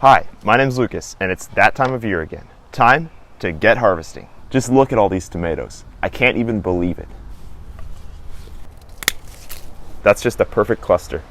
Hi, my name's Lucas, and it's that time of year again. Time to get harvesting. Just look at all these tomatoes. I can't even believe it. That's just a perfect cluster.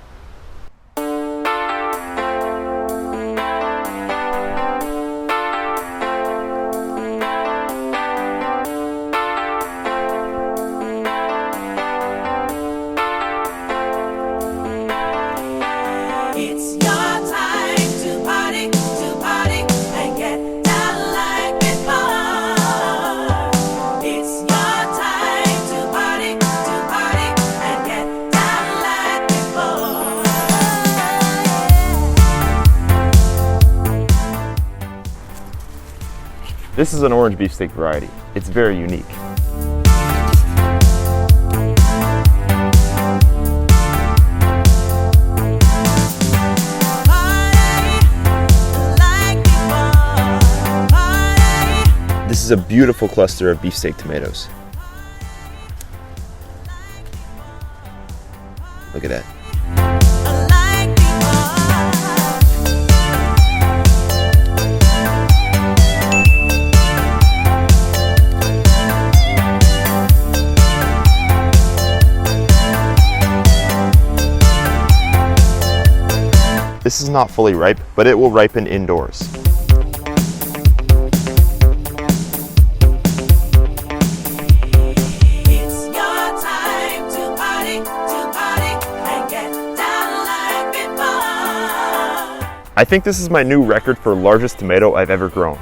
This is an orange beefsteak variety. It's very unique. This is a beautiful cluster of beefsteak tomatoes. Look at that. This is not fully ripe, but it will ripen indoors. It's your time to party and get down like before. I think this is my new record for largest tomato I've ever grown.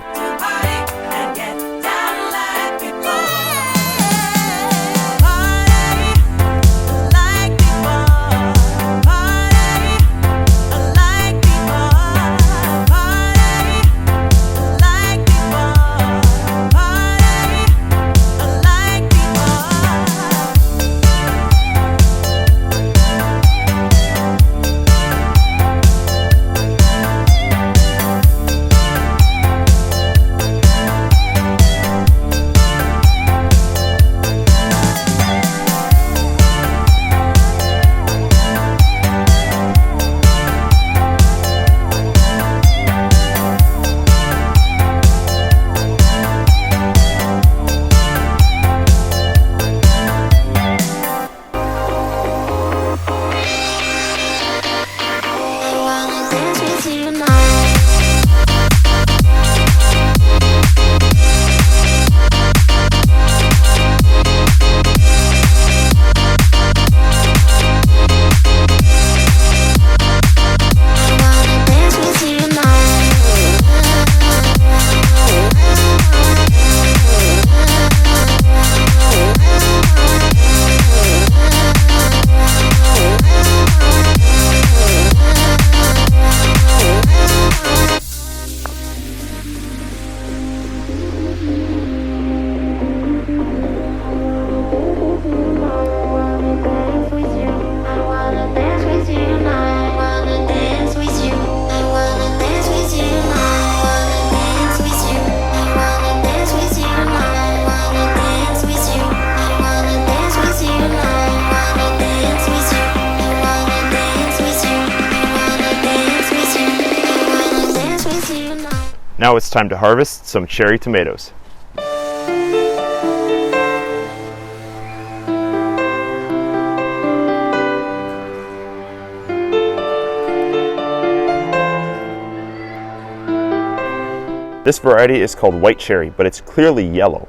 Now it's time to harvest some cherry tomatoes. This variety is called white cherry, but it's clearly yellow.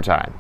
time.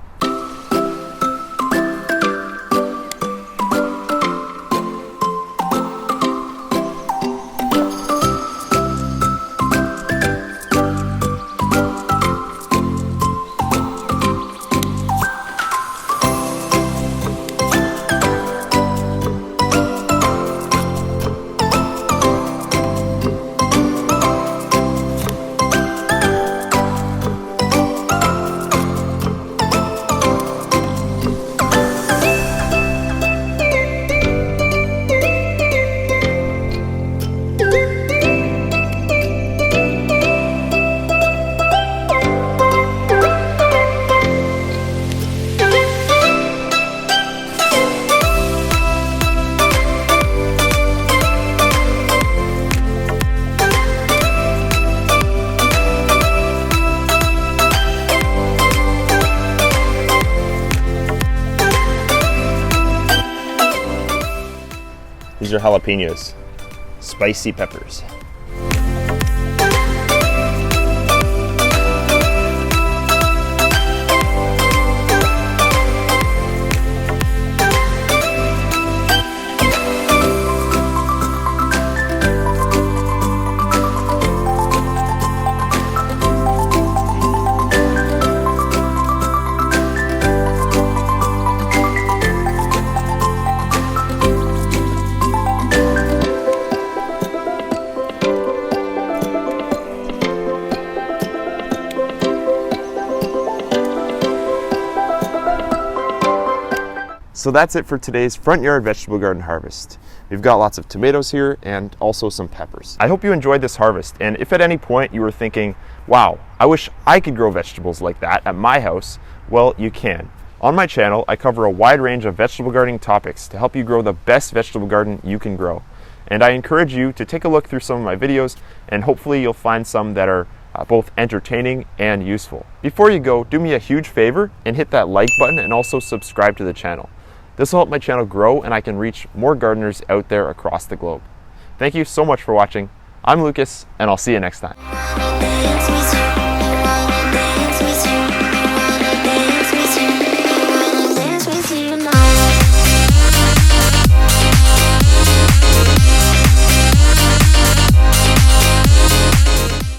These are jalapenos, spicy peppers. So that's it for today's front yard vegetable garden harvest. We've got lots of tomatoes here and also some peppers. I hope you enjoyed this harvest, and if at any point you were thinking, wow, I wish I could grow vegetables like that at my house, well, you can. On my channel, I cover a wide range of vegetable gardening topics to help you grow the best vegetable garden you can grow. And I encourage you to take a look through some of my videos, and hopefully you'll find some that are both entertaining and useful. Before you go, do me a huge favor and hit that like button and also subscribe to the channel. This will help my channel grow and I can reach more gardeners out there across the globe. Thank you so much for watching. I'm Lucas, and I'll see you next time.